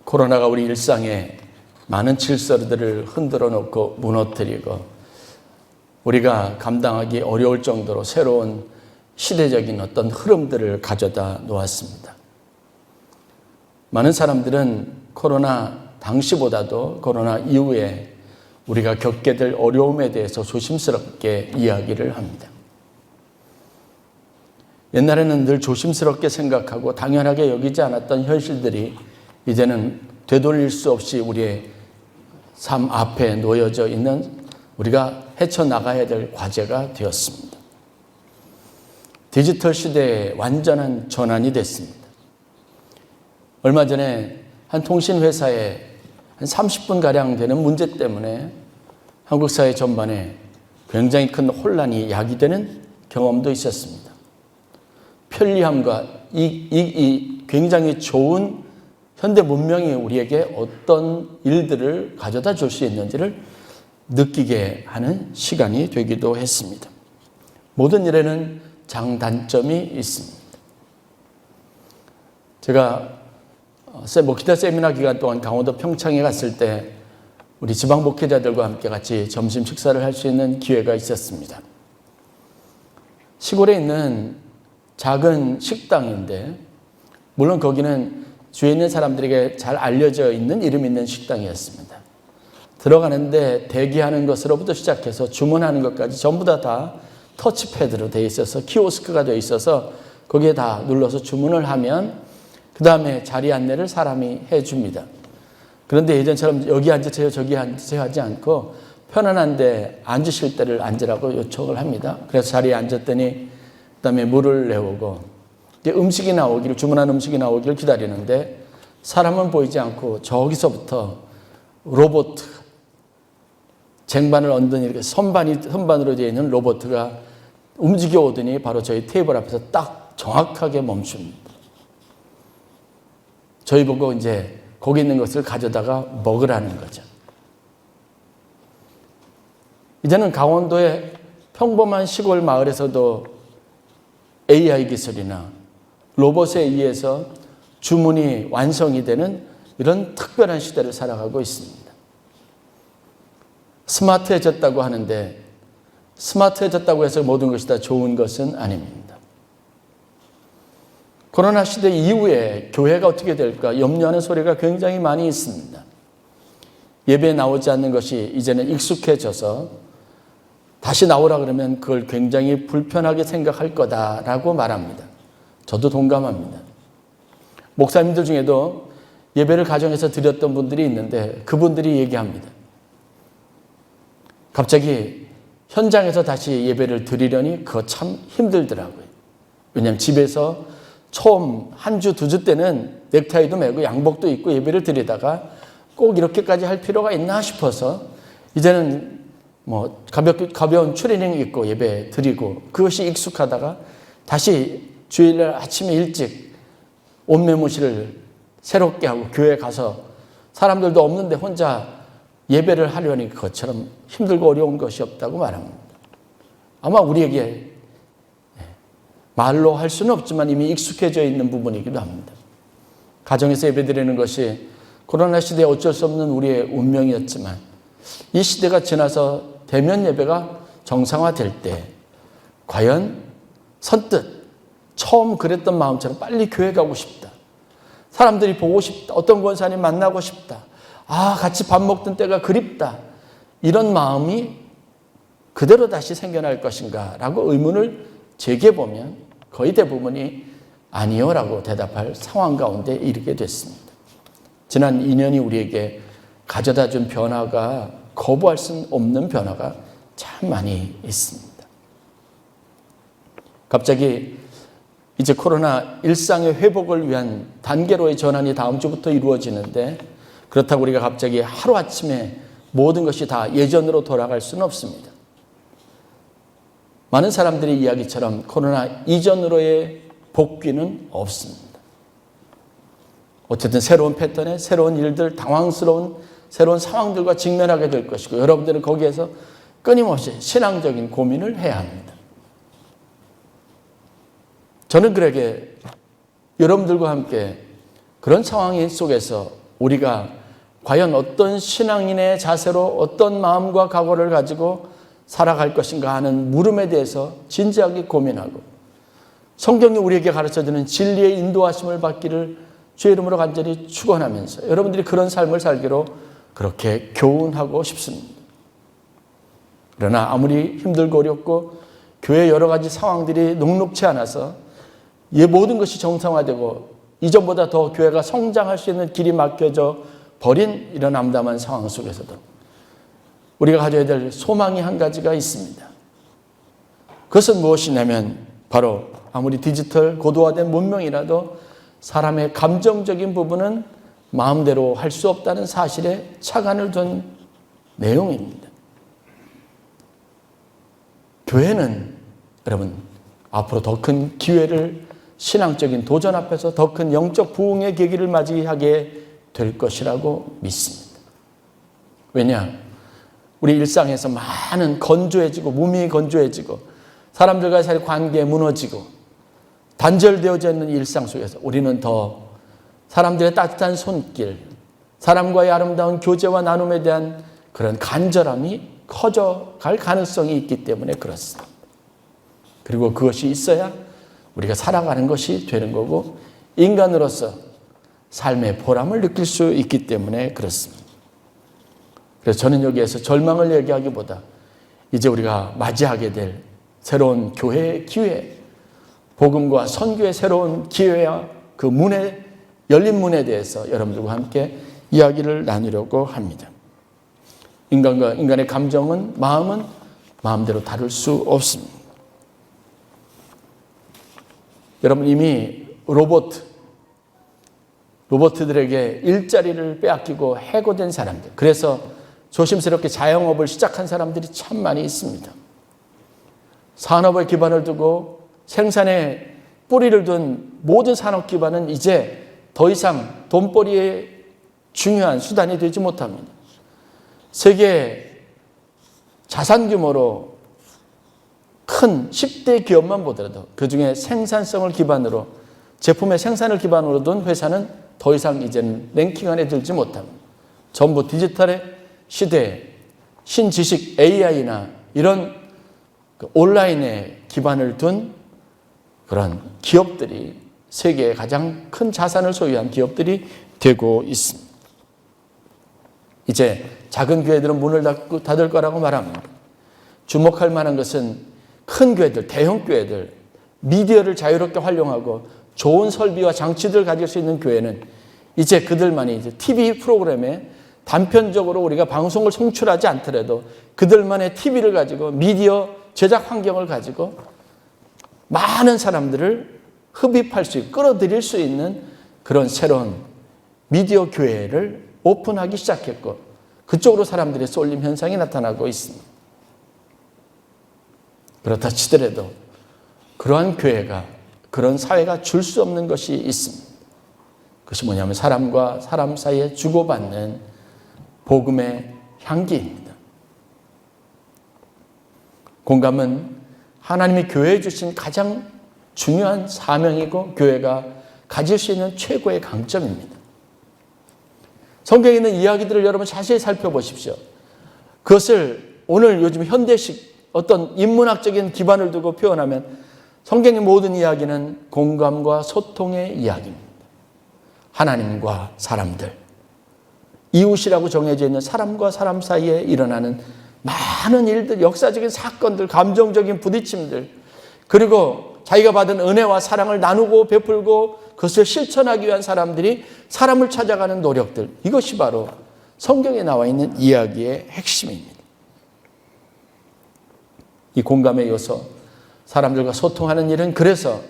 코로나가 우리 일상에 많은 질서들을 흔들어 놓고 무너뜨리고 우리가 감당하기 어려울 정도로 새로운 시대적인 어떤 흐름들을 가져다 놓았습니다. 많은 사람들은 코로나 당시보다도 코로나 이후에 우리가 겪게 될 어려움에 대해서 조심스럽게 이야기를 합니다. 옛날에는 늘 조심스럽게 생각하고 당연하게 여기지 않았던 현실들이 이제는 되돌릴 수 없이 우리의 삶 앞에 놓여져 있는 우리가 헤쳐나가야 될 과제가 되었습니다. 디지털 시대에 완전한 전환이 됐습니다. 얼마 전에 한 통신회사에 한 30분가량 되는 문제 때문에 한국 사회 전반에 굉장히 큰 혼란이 야기되는 경험도 있었습니다. 편리함과 이 굉장히 좋은 현대 문명이 우리에게 어떤 일들을 가져다 줄 수 있는지를 느끼게 하는 시간이 되기도 했습니다. 모든 일에는 장단점이 있습니다. 제가 목회자 세미나 기간 동안 강원도 평창에 갔을 때 우리 지방 목회자들과 함께 같이 점심 식사를 할 수 있는 기회가 있었습니다. 시골에 있는 작은 식당인데 물론 거기는 주위에 있는 사람들에게 잘 알려져 있는 이름 있는 식당이었습니다. 들어가는데 대기하는 것으로부터 시작해서 주문하는 것까지 전부 다 터치패드로 되어 있어서 키오스크가 되어 있어서 거기에 다 눌러서 주문을 하면 그 다음에 자리 안내를 사람이 해줍니다. 그런데 예전처럼 여기 앉으세요 저기 앉으세요 하지 않고 편안한데 앉으실 때를 앉으라고 요청을 합니다. 그래서 자리에 앉았더니 그 다음에 물을 내오고 음식이 나오기를 주문한 음식이 나오기를 기다리는데 사람은 보이지 않고 저기서부터 로봇 쟁반을 얹은 이렇게 선반으로 되어 있는 로봇가 움직여 오더니 바로 저희 테이블 앞에서 딱 정확하게 멈춥니다. 저희 보고 이제 거기 있는 것을 가져다가 먹으라는 거죠. 이제는 강원도의 평범한 시골 마을에서도 AI 기술이나 로봇에 의해서 주문이 완성이 되는 이런 특별한 시대를 살아가고 있습니다. 스마트해졌다고 하는데 스마트해졌다고 해서 모든 것이 다 좋은 것은 아닙니다. 코로나 시대 이후에 교회가 어떻게 될까 염려하는 소리가 굉장히 많이 있습니다. 예배에 나오지 않는 것이 이제는 익숙해져서 다시 나오라 그러면 그걸 굉장히 불편하게 생각할 거다라고 말합니다. 저도 동감합니다. 목사님들 중에도 예배를 가정에서 드렸던 분들이 있는데 그분들이 얘기합니다. 갑자기 현장에서 다시 예배를 드리려니 그거 참 힘들더라고요. 왜냐하면 집에서 처음 한 주, 두 주 때는 넥타이도 매고 양복도 입고 예배를 드리다가 꼭 이렇게까지 할 필요가 있나 싶어서 이제는 가벼운 추리닝 입고 예배 드리고 그것이 익숙하다가 다시 주일날 아침에 일찍 옷매무실을 새롭게 하고 교회 가서 사람들도 없는데 혼자 예배를 하려니 그것처럼 힘들고 어려운 것이 없다고 말합니다. 아마 우리에게 말로 할 수는 없지만 이미 익숙해져 있는 부분이기도 합니다. 가정에서 예배드리는 것이 코로나 시대에 어쩔 수 없는 우리의 운명이었지만 이 시대가 지나서 대면 예배가 정상화될 때 과연 선뜻 처음 그랬던 마음처럼 빨리 교회 가고 싶다. 사람들이 보고 싶다. 어떤 권사님 만나고 싶다. 같이 밥 먹던 때가 그립다. 이런 마음이 그대로 다시 생겨날 것인가 라고 의문을 제기해보면 거의 대부분이 아니요라고 대답할 상황 가운데 이르게 됐습니다. 지난 2년이 우리에게 가져다 준 변화가 거부할 수 없는 변화가 참 많이 있습니다. 갑자기 이제 코로나 일상의 회복을 위한 단계로의 전환이 다음 주부터 이루어지는데 그렇다고 우리가 갑자기 하루아침에 모든 것이 다 예전으로 돌아갈 수는 없습니다. 많은 사람들의 이야기처럼 코로나 이전으로의 복귀는 없습니다. 어쨌든 새로운 패턴에 새로운 일들, 당황스러운 새로운 상황들과 직면하게 될 것이고 여러분들은 거기에서 끊임없이 신앙적인 고민을 해야 합니다. 저는 그에게 여러분들과 함께 그런 상황 속에서 우리가 과연 어떤 신앙인의 자세로 어떤 마음과 각오를 가지고 살아갈 것인가 하는 물음에 대해서 진지하게 고민하고 성경이 우리에게 가르쳐주는 진리의 인도하심을 받기를 주의 이름으로 간절히 축원하면서 여러분들이 그런 삶을 살기로 그렇게 교훈하고 싶습니다. 그러나 아무리 힘들고 어렵고 교회 여러 가지 상황들이 녹록치 않아서 이 모든 것이 정상화되고 이전보다 더 교회가 성장할 수 있는 길이 막혀져 버린 이런 암담한 상황 속에서도 우리가 가져야 될 소망이 한 가지가 있습니다. 그것은 무엇이냐면 바로 아무리 디지털 고도화된 문명이라도 사람의 감정적인 부분은 마음대로 할 수 없다는 사실에 착안을 둔 내용입니다. 교회는 여러분 앞으로 더 큰 기회를 신앙적인 도전 앞에서 더 큰 영적 부흥의 계기를 맞이하게 될 것이라고 믿습니다. 왜냐? 우리 일상에서 많은 건조해지고 몸이 건조해지고 사람들과의 사이 관계 무너지고 단절되어져 있는 일상 속에서 우리는 더 사람들의 따뜻한 손길, 사람과의 아름다운 교제와 나눔에 대한 그런 간절함이 커져갈 가능성이 있기 때문에 그렇습니다. 그리고 그것이 있어야 우리가 살아가는 것이 되는 거고 인간으로서 삶의 보람을 느낄 수 있기 때문에 그렇습니다. 그래서 저는 여기에서 절망을 얘기하기보다 이제 우리가 맞이하게 될 새로운 교회의 기회, 복음과 선교의 새로운 기회와 그 문에 열린 문에 대해서 여러분들과 함께 이야기를 나누려고 합니다. 인간과 인간의 감정은 마음은 마음대로 다룰 수 없습니다. 여러분 이미 로봇들에게 일자리를 빼앗기고 해고된 사람들, 그래서 조심스럽게 자영업을 시작한 사람들이 참 많이 있습니다. 산업의 기반을 두고 생산에 뿌리를 둔 모든 산업 기반은 이제 더 이상 돈벌이의 중요한 수단이 되지 못합니다. 세계 자산 규모로 큰 10대 기업만 보더라도 그중에 생산성을 기반으로 제품의 생산을 기반으로 둔 회사는 더 이상 이제는 랭킹 안에 들지 못합니다. 전부 디지털의 시대에 신지식 AI나 이런 온라인에 기반을 둔 그런 기업들이 세계의 가장 큰 자산을 소유한 기업들이 되고 있습니다. 이제 작은 교회들은 문을 닫을 거라고 말합니다. 주목할 만한 것은 큰 교회들, 대형 교회들, 미디어를 자유롭게 활용하고 좋은 설비와 장치들을 가질 수 있는 교회는 이제 그들만이 이제 TV 프로그램에 단편적으로 우리가 방송을 송출하지 않더라도 그들만의 TV를 가지고 미디어 제작 환경을 가지고 많은 사람들을 흡입할 수 있고 끌어들일 수 있는 그런 새로운 미디어 교회를 오픈하기 시작했고 그쪽으로 사람들의 쏠림 현상이 나타나고 있습니다. 그렇다 치더라도 그러한 교회가 그런 사회가 줄 수 없는 것이 있습니다. 그것이 뭐냐면 사람과 사람 사이에 주고받는 복음의 향기입니다. 공감은 하나님이 교회에 주신 가장 중요한 사명이고 교회가 가질 수 있는 최고의 강점입니다. 성경에 있는 이야기들을 여러분 자세히 살펴보십시오. 그것을 오늘 요즘 현대식 어떤 인문학적인 기반을 두고 표현하면 성경의 모든 이야기는 공감과 소통의 이야기입니다. 하나님과 사람들, 이웃이라고 정해져 있는 사람과 사람 사이에 일어나는 많은 일들, 역사적인 사건들, 감정적인 부딪힘들, 그리고 자기가 받은 은혜와 사랑을 나누고 베풀고 그것을 실천하기 위한 사람들이 사람을 찾아가는 노력들, 이것이 바로 성경에 나와 있는 이야기의 핵심입니다. 이 공감의 요소, 사람들과 소통하는 일은 그래서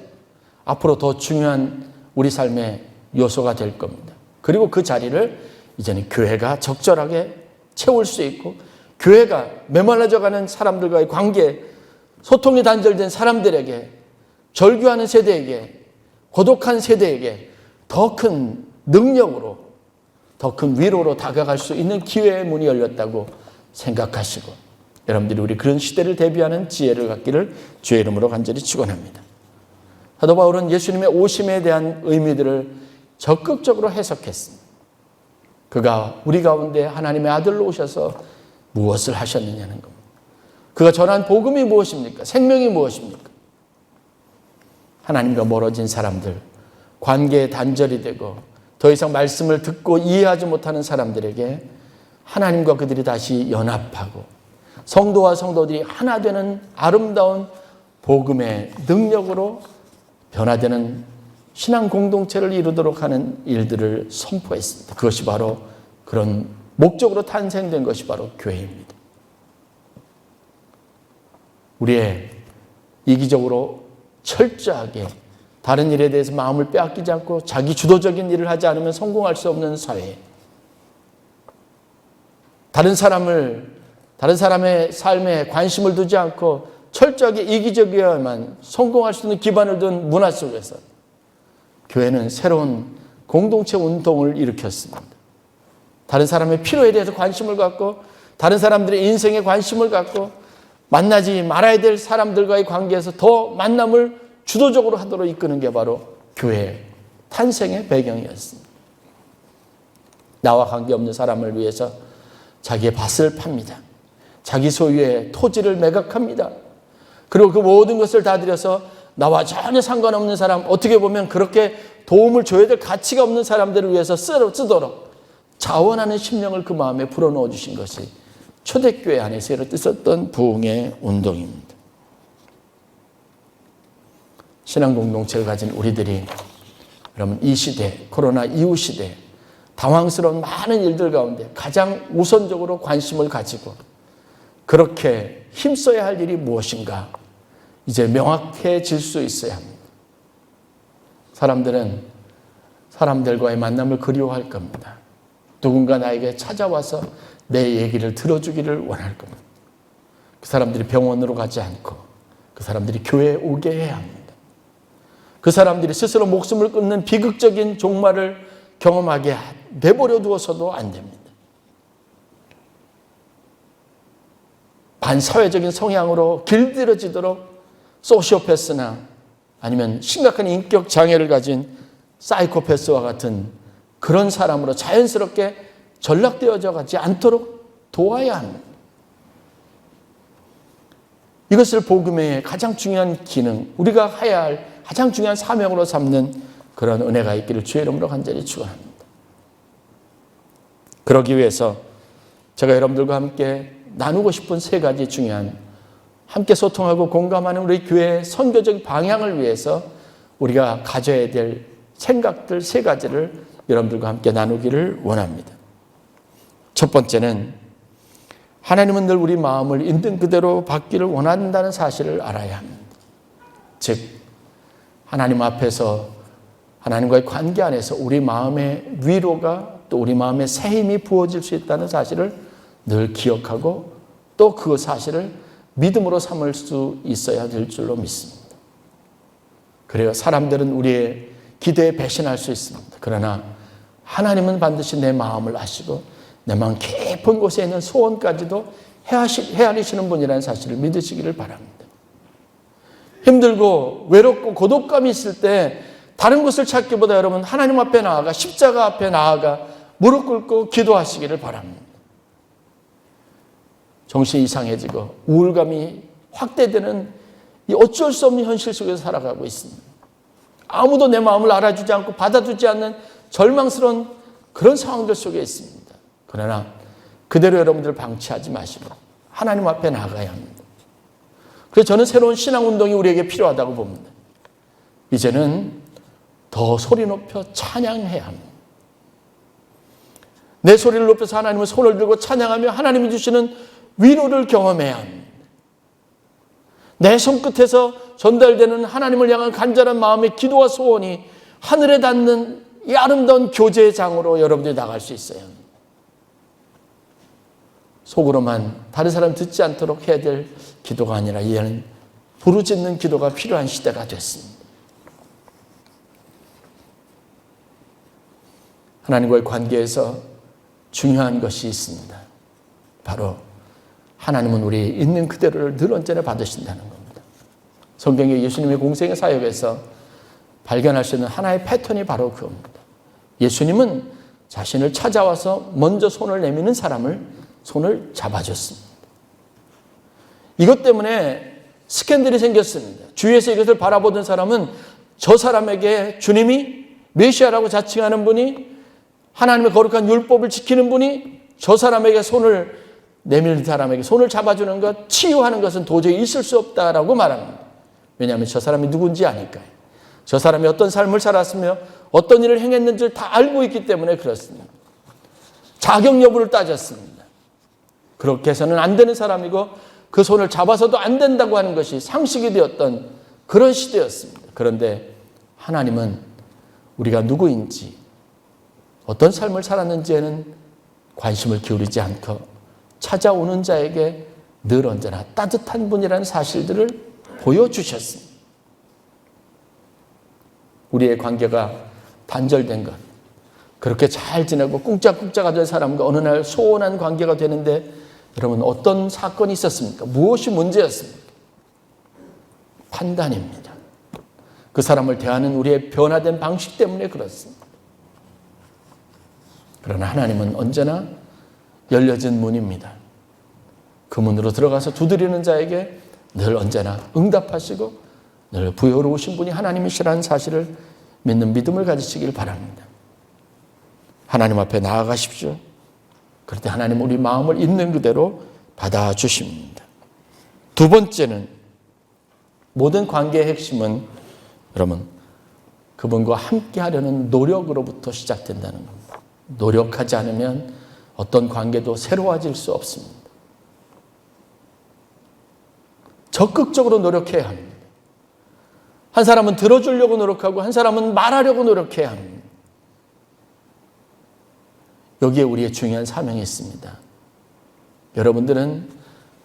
앞으로 더 중요한 우리 삶의 요소가 될 겁니다. 그리고 그 자리를 이제는 교회가 적절하게 채울 수 있고 교회가 메말라져가는 사람들과의 관계, 소통이 단절된 사람들에게, 절규하는 세대에게, 고독한 세대에게 더 큰 능력으로, 더 큰 위로로 다가갈 수 있는 기회의 문이 열렸다고 생각하시고 여러분들이 우리 그런 시대를 대비하는 지혜를 갖기를 주의 이름으로 간절히 축원합니다. 사도 바울은 예수님의 오심에 대한 의미들을 적극적으로 해석했습니다. 그가 우리 가운데 하나님의 아들로 오셔서 무엇을 하셨느냐는 겁니다. 그가 전한 복음이 무엇입니까? 생명이 무엇입니까? 하나님과 멀어진 사람들, 관계에 단절이 되고 더 이상 말씀을 듣고 이해하지 못하는 사람들에게 하나님과 그들이 다시 연합하고 성도와 성도들이 하나 되는 아름다운 복음의 능력으로 변화되는 신앙 공동체를 이루도록 하는 일들을 선포했습니다. 그것이 바로 그런 목적으로 탄생된 것이 바로 교회입니다. 우리의 이기적으로 철저하게 다른 일에 대해서 마음을 빼앗기지 않고 자기 주도적인 일을 하지 않으면 성공할 수 없는 사회. 다른 사람의 삶에 관심을 두지 않고 철저하게 이기적이어야만 성공할 수 있는 기반을 둔 문화 속에서 교회는 새로운 공동체 운동을 일으켰습니다. 다른 사람의 필요에 대해서 관심을 갖고 다른 사람들의 인생에 관심을 갖고 만나지 말아야 될 사람들과의 관계에서 더 만남을 주도적으로 하도록 이끄는 게 바로 교회 탄생의 배경이었습니다. 나와 관계없는 사람을 위해서 자기의 밭을 팝니다. 자기 소유의 토지를 매각합니다. 그리고 그 모든 것을 다 들여서 나와 전혀 상관없는 사람, 어떻게 보면 그렇게 도움을 줘야 될 가치가 없는 사람들을 위해서 쓰도록 자원하는 심령을 그 마음에 불어넣어 주신 것이 초대교회 안에서 있었던 부흥의 운동입니다. 신앙 공동체를 가진 우리들이 여러분 이 시대, 코로나 이후 시대 당황스러운 많은 일들 가운데 가장 우선적으로 관심을 가지고 그렇게 힘써야 할 일이 무엇인가 이제 명확해질 수 있어야 합니다. 사람들은 사람들과의 만남을 그리워할 겁니다. 누군가 나에게 찾아와서 내 얘기를 들어주기를 원할 겁니다. 그 사람들이 병원으로 가지 않고 그 사람들이 교회에 오게 해야 합니다. 그 사람들이 스스로 목숨을 끊는 비극적인 종말을 경험하게 내버려 두어서도 안 됩니다. 반사회적인 성향으로 길들여지도록 소시오패스나 아니면 심각한 인격 장애를 가진 사이코패스와 같은 그런 사람으로 자연스럽게 전락되어져 가지 않도록 도와야 합니다. 이것을 복음의 가장 중요한 기능, 우리가 해야 할 가장 중요한 사명으로 삼는 그런 은혜가 있기를 주의 이름으로 간절히 축원합니다. 그러기 위해서 제가 여러분들과 함께 나누고 싶은 세 가지 중요한 함께 소통하고 공감하는 우리 교회의 선교적 방향을 위해서 우리가 가져야 될 생각들 세 가지를 여러분들과 함께 나누기를 원합니다. 첫 번째는 하나님은 늘 우리 마음을 있는 그대로 받기를 원한다는 사실을 알아야 합니다. 즉 하나님 앞에서 하나님과의 관계 안에서 우리 마음의 위로가 또 우리 마음에 새 힘이 부어질 수 있다는 사실을 늘 기억하고 또 그 사실을 믿음으로 삼을 수 있어야 될 줄로 믿습니다. 그래요. 사람들은 우리의 기대에 배신할 수 있습니다. 그러나 하나님은 반드시 내 마음을 아시고 내 마음 깊은 곳에 있는 소원까지도 헤아리시는 분이라는 사실을 믿으시기를 바랍니다. 힘들고 외롭고 고독감이 있을 때 다른 것을 찾기보다 여러분 하나님 앞에 나아가 십자가 앞에 나아가 무릎 꿇고 기도하시기를 바랍니다. 정신이 이상해지고 우울감이 확대되는 이 어쩔 수 없는 현실 속에서 살아가고 있습니다. 아무도 내 마음을 알아주지 않고 받아주지 않는 절망스러운 그런 상황들 속에 있습니다. 그러나 그대로 여러분들 방치하지 마시고 하나님 앞에 나가야 합니다. 그래서 저는 새로운 신앙운동이 우리에게 필요하다고 봅니다. 이제는 더 소리 높여 찬양해야 합니다. 내 소리를 높여서 하나님을 손을 들고 찬양하며 하나님이 주시는 위로를 경험해야 합니다. 내 손끝에서 전달되는 하나님을 향한 간절한 마음의 기도와 소원이 하늘에 닿는 이 아름다운 교제의 장으로 여러분들이 나갈 수 있어요. 속으로만 다른 사람 듣지 않도록 해야 될 기도가 아니라 이제는 부르짖는 기도가 필요한 시대가 됐습니다. 하나님과의 관계에서 중요한 것이 있습니다. 바로 하나님은 우리 있는 그대로를 늘 언제나 받으신다는 겁니다. 성경에 예수님의 공생의 사역에서 발견할 수 있는 하나의 패턴이 바로 그겁니다. 예수님은 자신을 찾아와서 먼저 손을 내미는 사람을 손을 잡아줬습니다. 이것 때문에 스캔들이 생겼습니다. 주위에서 이것을 바라보던 사람은 저 사람에게 주님이 메시아라고 자칭하는 분이, 하나님의 거룩한 율법을 지키는 분이 저 사람에게 손을 내밀는 사람에게 손을 잡아주는 것, 치유하는 것은 도저히 있을 수 없다라고 말합니다. 왜냐하면 저 사람이 누군지 아니까요. 저 사람이 어떤 삶을 살았으며 어떤 일을 행했는지를 다 알고 있기 때문에 그렇습니다. 자격 여부를 따졌습니다. 그렇게 해서는 안 되는 사람이고 그 손을 잡아서도 안 된다고 하는 것이 상식이 되었던 그런 시대였습니다. 그런데 하나님은 우리가 누구인지, 어떤 삶을 살았는지에는 관심을 기울이지 않고 찾아오는 자에게 늘 언제나 따뜻한 분이라는 사실들을 보여주셨습니다. 우리의 관계가 단절된 것, 그렇게 잘 지내고 꿍짝꿍짝하던 사람과 어느 날 소원한 관계가 되는데 여러분 어떤 사건이 있었습니까? 무엇이 문제였습니까? 판단입니다. 그 사람을 대하는 우리의 변화된 방식 때문에 그렇습니다. 그러나 하나님은 언제나 열려진 문입니다. 그 문으로 들어가서 두드리는 자에게 늘 언제나 응답하시고 늘 부여로우신 분이 하나님이시라는 사실을 믿는 믿음을 가지시길 바랍니다. 하나님 앞에 나아가십시오. 그럴 때 하나님 우리 마음을 있는 그대로 받아주십니다. 두 번째는 모든 관계의 핵심은 여러분 그분과 함께 하려는 노력으로부터 시작된다는 겁니다. 노력하지 않으면 어떤 관계도 새로워질 수 없습니다. 적극적으로 노력해야 합니다. 한 사람은 들어주려고 노력하고 한 사람은 말하려고 노력해야 합니다. 여기에 우리의 중요한 사명이 있습니다. 여러분들은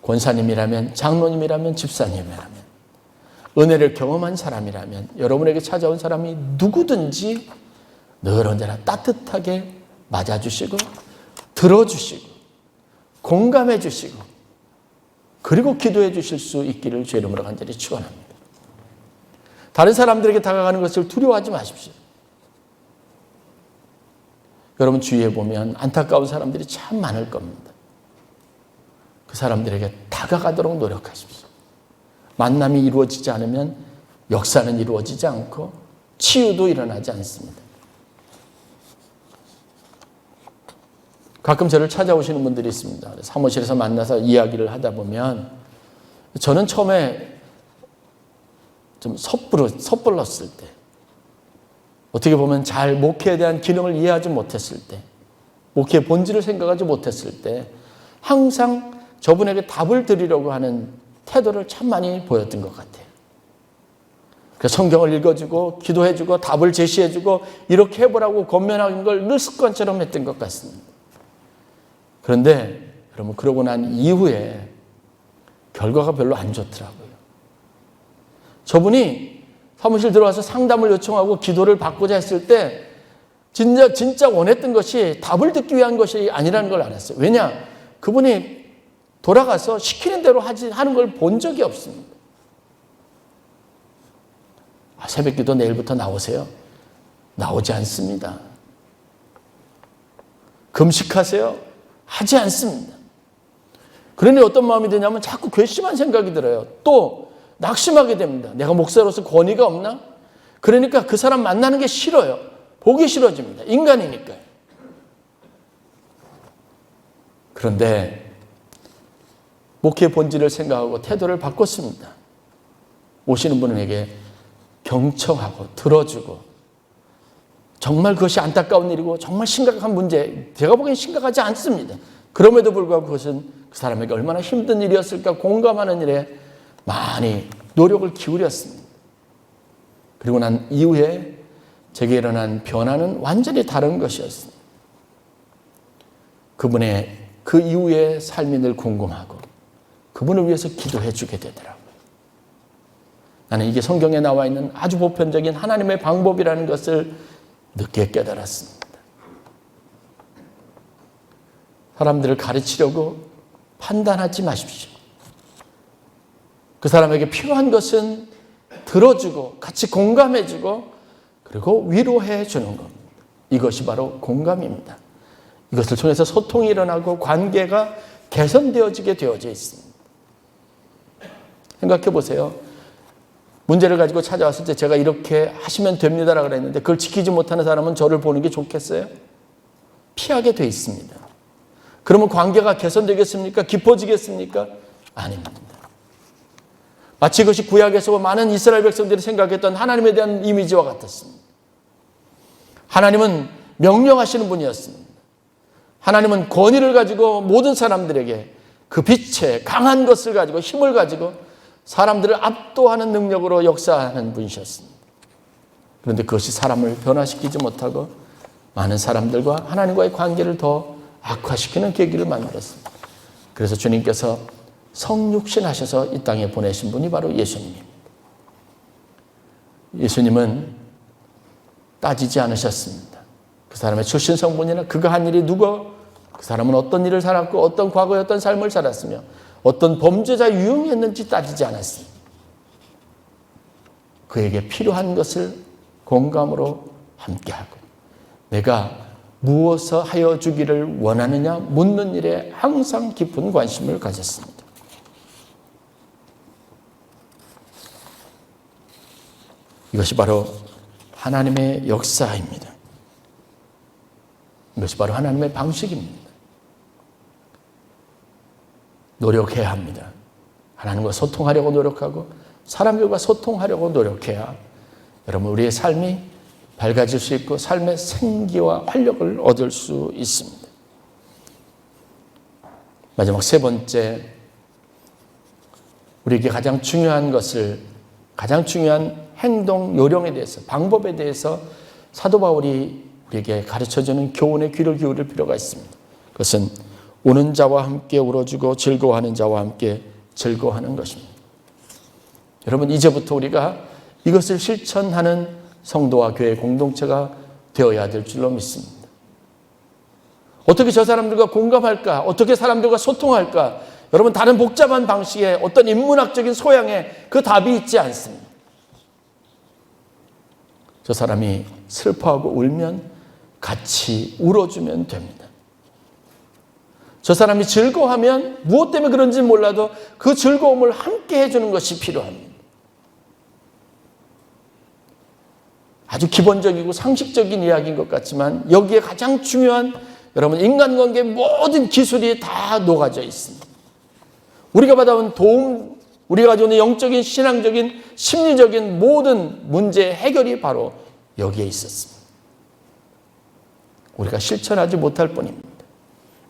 권사님이라면, 장로님이라면, 집사님이라면, 은혜를 경험한 사람이라면 여러분에게 찾아온 사람이 누구든지 늘 언제나 따뜻하게 맞아주시고 들어주시고 공감해 주시고 그리고 기도해 주실 수 있기를 주의 이름으로 간절히 축원합니다. 다른 사람들에게 다가가는 것을 두려워하지 마십시오. 여러분 주위에 보면 안타까운 사람들이 참 많을 겁니다. 그 사람들에게 다가가도록 노력하십시오. 만남이 이루어지지 않으면 역사는 이루어지지 않고 치유도 일어나지 않습니다. 가끔 저를 찾아오시는 분들이 있습니다. 사무실에서 만나서 이야기를 하다 보면 저는 처음에 좀 섣불렀을 때, 어떻게 보면 잘 목회에 대한 기능을 이해하지 못했을 때, 목회의 본질을 생각하지 못했을 때 항상 저분에게 답을 드리려고 하는 태도를 참 많이 보였던 것 같아요. 그래서 성경을 읽어주고 기도해주고 답을 제시해주고 이렇게 해보라고 권면하는 걸 늘 습관처럼 했던 것 같습니다. 그런데 여러분 그러고 난 이후에 결과가 별로 안 좋더라고요. 저분이 사무실 들어와서 상담을 요청하고 기도를 받고자 했을 때 진짜 원했던 것이 답을 듣기 위한 것이 아니라는 걸 알았어요. 왜냐? 그분이 돌아가서 시키는 대로 하는 걸 본 적이 없습니다. 새벽기도 내일부터 나오세요. 나오지 않습니다. 금식하세요. 하지 않습니다. 그러니 어떤 마음이 드냐면 자꾸 괘씸한 생각이 들어요. 또 낙심하게 됩니다. 내가 목사로서 권위가 없나? 그러니까 그 사람 만나는 게 싫어요. 보기 싫어집니다. 인간이니까요. 그런데 목회의 본질을 생각하고 태도를 바꿨습니다. 오시는 분에게 경청하고 들어주고 정말 그것이 안타까운 일이고 정말 심각한 문제, 제가 보기엔 심각하지 않습니다. 그럼에도 불구하고 그것은 그 사람에게 얼마나 힘든 일이었을까 공감하는 일에 많이 노력을 기울였습니다. 그리고 난 이후에 제게 일어난 변화는 완전히 다른 것이었습니다. 그분의 그 이후의 삶이 늘 궁금하고 그분을 위해서 기도해 주게 되더라고요. 나는 이게 성경에 나와 있는 아주 보편적인 하나님의 방법이라는 것을 늦게 깨달았습니다. 사람들을 가르치려고 판단하지 마십시오. 그 사람에게 필요한 것은 들어주고 같이 공감해주고 그리고 위로해 주는 겁니다. 이것이 바로 공감입니다. 이것을 통해서 소통이 일어나고 관계가 개선되어지게 되어져 있습니다. 생각해 보세요. 문제를 가지고 찾아왔을 때 제가 이렇게 하시면 됩니다라고 그랬는데 그걸 지키지 못하는 사람은 저를 보는 게 좋겠어요? 피하게 돼 있습니다. 그러면 관계가 개선되겠습니까? 깊어지겠습니까? 아닙니다. 마치 이것이 구약에서 많은 이스라엘 백성들이 생각했던 하나님에 대한 이미지와 같았습니다. 하나님은 명령하시는 분이었습니다. 하나님은 권위를 가지고 모든 사람들에게 그 빛의 강한 것을 가지고 힘을 가지고 사람들을 압도하는 능력으로 역사하는 분이셨습니다. 그런데 그것이 사람을 변화시키지 못하고 많은 사람들과 하나님과의 관계를 더 악화시키는 계기를 만들었습니다. 그래서 주님께서 성육신 하셔서 이 땅에 보내신 분이 바로 예수님입니다. 예수님은 따지지 않으셨습니다. 그 사람의 출신 성분이나 그가 한 일이 누구, 그 사람은 어떤 일을 살았고 어떤 과거의 어떤 삶을 살았으며 어떤 범죄자 유형이 했는지 따지지 않았습니다. 그에게 필요한 것을 공감으로 함께하고 내가 무엇을 하여 주기를 원하느냐 묻는 일에 항상 깊은 관심을 가졌습니다. 이것이 바로 하나님의 역사입니다. 이것이 바로 하나님의 방식입니다. 노력해야 합니다. 하나님과 소통하려고 노력하고 사람들과 소통하려고 노력해야 여러분 우리의 삶이 밝아질 수 있고 삶의 생기와 활력을 얻을 수 있습니다. 마지막 세 번째, 우리에게 가장 중요한 것을, 가장 중요한 행동 요령에 대해서, 방법에 대해서 사도 바울이 우리에게 가르쳐주는 교훈에 귀를 기울일 필요가 있습니다. 그것은 우는 자와 함께 울어주고 즐거워하는 자와 함께 즐거워하는 것입니다. 여러분 이제부터 우리가 이것을 실천하는 성도와 교회 공동체가 되어야 될 줄로 믿습니다. 어떻게 저 사람들과 공감할까? 어떻게 사람들과 소통할까? 여러분 다른 복잡한 방식의 어떤 인문학적인 소양에 그 답이 있지 않습니다. 저 사람이 슬퍼하고 울면 같이 울어주면 됩니다. 저 사람이 즐거워하면 무엇 때문에 그런지 몰라도 그 즐거움을 함께 해주는 것이 필요합니다. 아주 기본적이고 상식적인 이야기인 것 같지만 여기에 가장 중요한 여러분 인간관계의 모든 기술이 다 녹아져 있습니다. 우리가 받아온 도움, 우리가 가지고 있는 영적인, 신앙적인, 심리적인 모든 문제의 해결이 바로 여기에 있었습니다. 우리가 실천하지 못할 뿐입니다.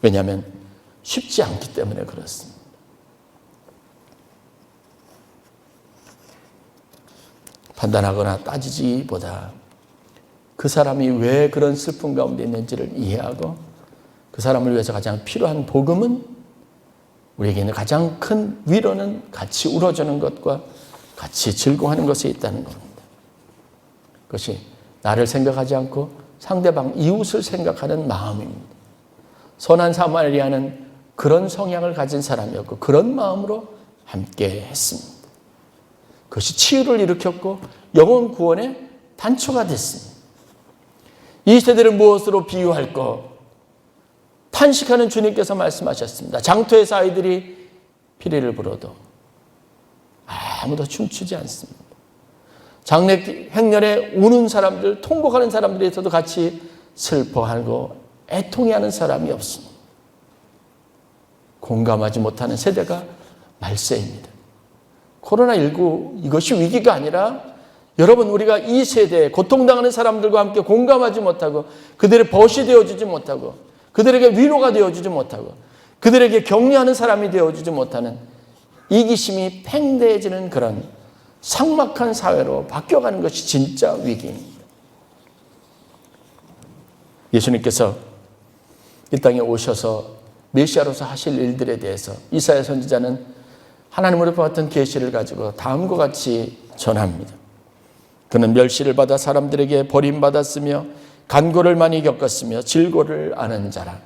왜냐하면 쉽지 않기 때문에 그렇습니다. 판단하거나 따지기보다 그 사람이 왜 그런 슬픔 가운데 있는지를 이해하고 그 사람을 위해서 가장 필요한 복음은 우리에게 있는 가장 큰 위로는 같이 울어주는 것과 같이 즐거워하는 것에 있다는 겁니다. 그것이 나를 생각하지 않고 상대방 이웃을 생각하는 마음입니다. 선한 사마리아는 그런 성향을 가진 사람이었고 그런 마음으로 함께 했습니다. 그것이 치유를 일으켰고 영혼 구원의 단초가 됐습니다. 이 세대를 무엇으로 비유할까? 탄식하는 주님께서 말씀하셨습니다. 장터에서 아이들이 피리를 불어도 아무도 춤추지 않습니다. 장례 행렬에 우는 사람들, 통곡하는 사람들에 있어도 같이 슬퍼하고 애통해하는 사람이 없습니다. 공감하지 못하는 세대가 말세입니다. 코로나19 이것이 위기가 아니라 여러분 우리가 이 세대에 고통당하는 사람들과 함께 공감하지 못하고 그들의 벗이 되어주지 못하고 그들에게 위로가 되어주지 못하고 그들에게 격려하는 사람이 되어주지 못하는 이기심이 팽대해지는 그런 삭막한 사회로 바뀌어가는 것이 진짜 위기입니다. 예수님께서 이 땅에 오셔서 메시아로서 하실 일들에 대해서 이사야 선지자는 하나님으로부터 받은 계시를 가지고 다음과 같이 전합니다. 그는 멸시를 받아 사람들에게 버림받았으며 간고를 많이 겪었으며 질고를 아는 자라.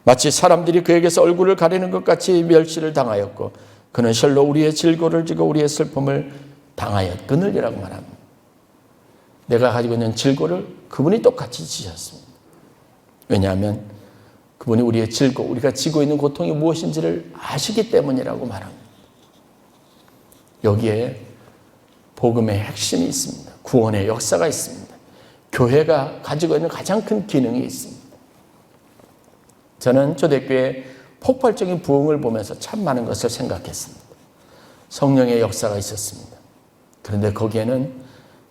마치 사람들이 그에게서 얼굴을 가리는 것 같이 멸시를 당하였고 그는 실로 우리의 질고를 지고 우리의 슬픔을 당하였거늘이라고 말합니다. 내가 가지고 있는 질고를 그분이 똑같이 지셨습니다. 왜냐하면 그분이 우리의 질고, 우리가 지고 있는 고통이 무엇인지를 아시기 때문이라고 말합니다. 여기에 복음의 핵심이 있습니다. 구원의 역사가 있습니다. 교회가 가지고 있는 가장 큰 기능이 있습니다. 저는 초대교회의 폭발적인 부흥을 보면서 참 많은 것을 생각했습니다. 성령의 역사가 있었습니다. 그런데 거기에는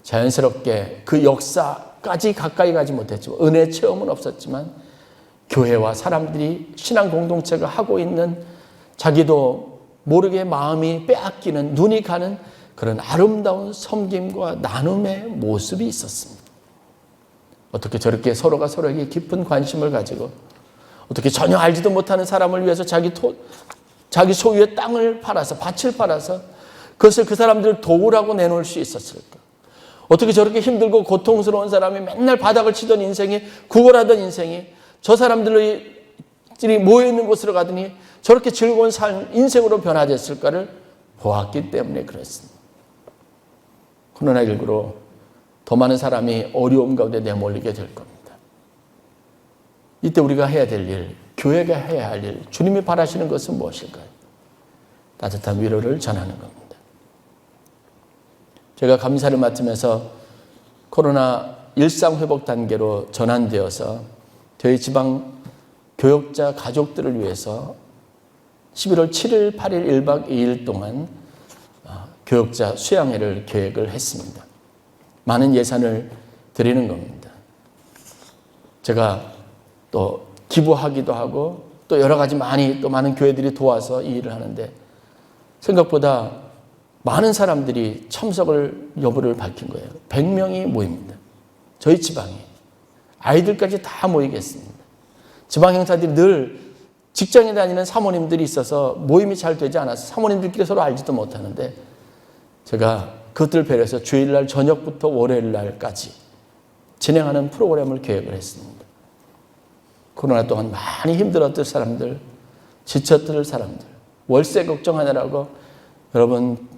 자연스럽게 그 역사까지 가까이 가지 못했지만, 은혜 체험은 없었지만 교회와 사람들이 신앙 공동체가 하고 있는, 자기도 모르게 마음이 빼앗기는, 눈이 가는 그런 아름다운 섬김과 나눔의 모습이 있었습니다. 어떻게 저렇게 서로가 서로에게 깊은 관심을 가지고, 어떻게 전혀 알지도 못하는 사람을 위해서 자기 소유의 땅을 팔아서, 밭을 팔아서 그것을 그 사람들을 도우라고 내놓을 수 있었을까? 어떻게 저렇게 힘들고 고통스러운 사람이 맨날 바닥을 치던 인생이, 구걸하던 인생이 저 사람들이 모여있는 곳으로 가더니 저렇게 즐거운 삶, 인생으로 변화됐을까를 보았기 때문에 그랬습니다. 코로나19로 더 많은 사람이 어려움 가운데 내몰리게 될 겁니다. 이때 우리가 해야 될 일, 교회가 해야 할 일, 주님이 바라시는 것은 무엇일까요? 따뜻한 위로를 전하는 겁니다. 제가 감사를 맡으면서 코로나 일상회복 단계로 전환되어서 저희 지방 교역자 가족들을 위해서 11월 7일, 8일 1박 2일 동안 교역자 수양회를 계획을 했습니다. 많은 예산을 드리는 겁니다. 제가 또 기부하기도 하고 또 여러 가지 많은 교회들이 도와서 이 일을 하는데, 생각보다 많은 사람들이 참석을 여부를 밝힌 거예요. 100명이 모입니다. 저희 지방에. 아이들까지 다 모이겠습니다. 지방 행사들이 늘 직장에 다니는 사모님들이 있어서 모임이 잘 되지 않아서 사모님들끼리 서로 알지도 못하는데, 제가 그것들을 배려해서 주일날 저녁부터 월요일날까지 진행하는 프로그램을 계획을 했습니다. 코로나 동안 많이 힘들었던 사람들, 지쳤던 사람들, 월세 걱정하느라고, 여러분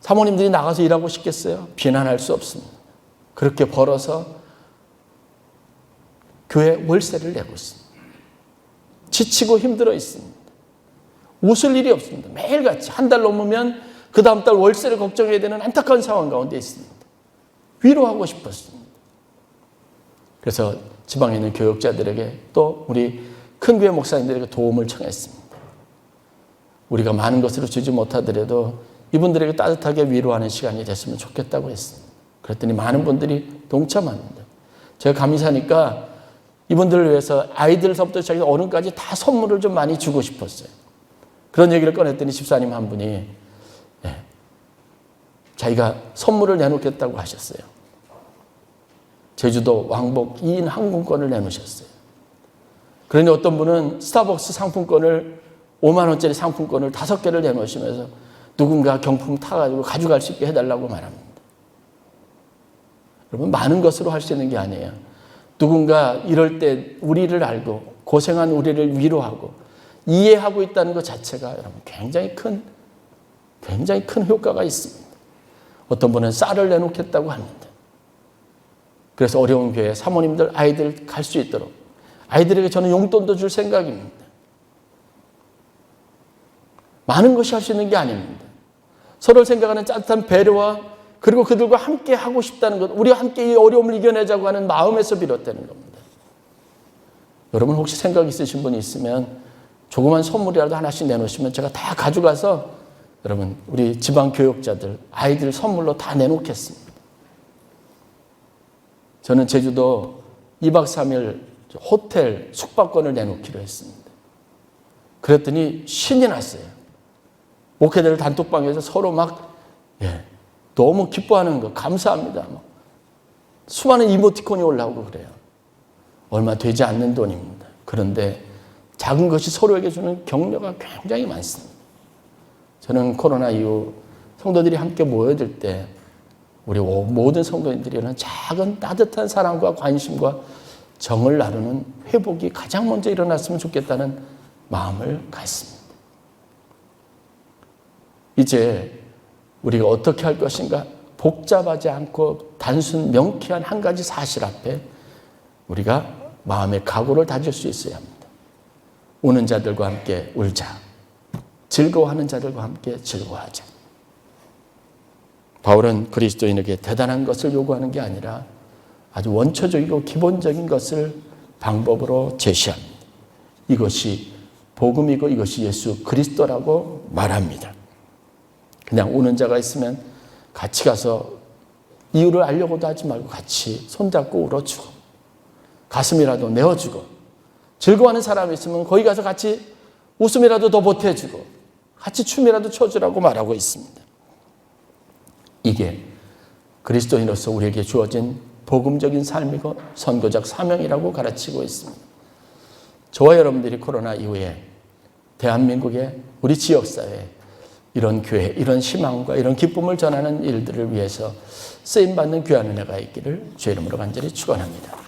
사모님들이 나가서 일하고 싶겠어요? 비난할 수 없습니다. 그렇게 벌어서 교회 월세를 내고 있습니다. 지치고 힘들어 있습니다. 웃을 일이 없습니다. 매일같이 한 달 넘으면 그 다음 달 월세를 걱정해야 되는 안타까운 상황 가운데 있습니다. 위로하고 싶었습니다. 그래서 지방에 있는 교역자들에게, 또 우리 큰 교회 목사님들에게 도움을 청했습니다. 우리가 많은 것으로 주지 못하더라도 이분들에게 따뜻하게 위로하는 시간이 됐으면 좋겠다고 했습니다. 그랬더니 많은 분들이 동참합니다. 제가 감사하니까 이분들을 위해서 아이들서부터 시작해서 어른까지 다 선물을 좀 많이 주고 싶었어요. 그런 얘기를 꺼냈더니 집사님 한 분이 자기가 선물을 내놓겠다고 하셨어요. 제주도 왕복 2인 항공권을 내놓으셨어요. 그러니 어떤 분은 스타벅스 상품권을, 5만 원짜리 상품권을 5개를 내놓으시면서 누군가 경품 타가지고 가져갈 수 있게 해달라고 말합니다. 여러분, 많은 것으로 할 수 있는 게 아니에요. 누군가 이럴 때 우리를 알고 고생한 우리를 위로하고 이해하고 있다는 것 자체가 여러분 굉장히 큰 효과가 있습니다. 어떤 분은 쌀을 내놓겠다고 합니다. 그래서 어려운 교회 사모님들, 아이들 갈 수 있도록 아이들에게 저는 용돈도 줄 생각입니다. 많은 것이 할 수 있는 게 아닙니다. 서로를 생각하는 따뜻한 배려와, 그리고 그들과 함께 하고 싶다는 것, 우리와 함께 이 어려움을 이겨내자고 하는 마음에서 비롯되는 겁니다. 여러분 혹시 생각 있으신 분이 있으면 조그만 선물이라도 하나씩 내놓으시면 제가 다 가져가서 여러분 우리 지방 교역자들, 아이들 선물로 다 내놓겠습니다. 저는 제주도 2박 3일 호텔 숙박권을 내놓기로 했습니다. 그랬더니 신이 났어요. 목회자들 단톡방에서 서로 너무 기뻐하는 거, 감사합니다. 수많은 이모티콘이 올라오고 그래요. 얼마 되지 않는 돈입니다. 그런데 작은 것이 서로에게 주는 격려가 굉장히 많습니다. 저는 코로나 이후 성도들이 함께 모여들 때 우리 모든 성도님들이 이런 작은 따뜻한 사랑과 관심과 정을 나누는 회복이 가장 먼저 일어났으면 좋겠다는 마음을 갖습니다. 이제 우리가 어떻게 할 것인가? 복잡하지 않고 단순 명쾌한 한 가지 사실 앞에 우리가 마음의 각오를 다질 수 있어야 합니다. 우는 자들과 함께 울자. 즐거워하는 자들과 함께 즐거워하자. 바울은 그리스도인에게 대단한 것을 요구하는 게 아니라 아주 원초적이고 기본적인 것을 방법으로 제시합니다. 이것이 복음이고 이것이 예수 그리스도라고 말합니다. 그냥 우는 자가 있으면 같이 가서 이유를 알려고도 하지 말고 같이 손잡고 울어주고 가슴이라도 내어주고 즐거워하는 사람이 있으면 거기 가서 같이 웃음이라도 더 보태주고 같이 춤이라도 춰주라고 말하고 있습니다. 이게 그리스도인으로서 우리에게 주어진 복음적인 삶이고 선교적 사명이라고 가르치고 있습니다. 저와 여러분들이 코로나 이후에 대한민국의 우리 지역사회에 이런 교회, 이런 희망과 이런 기쁨을 전하는 일들을 위해서 쓰임받는 귀한 은혜가 있기를 주의 이름으로 간절히 축원합니다.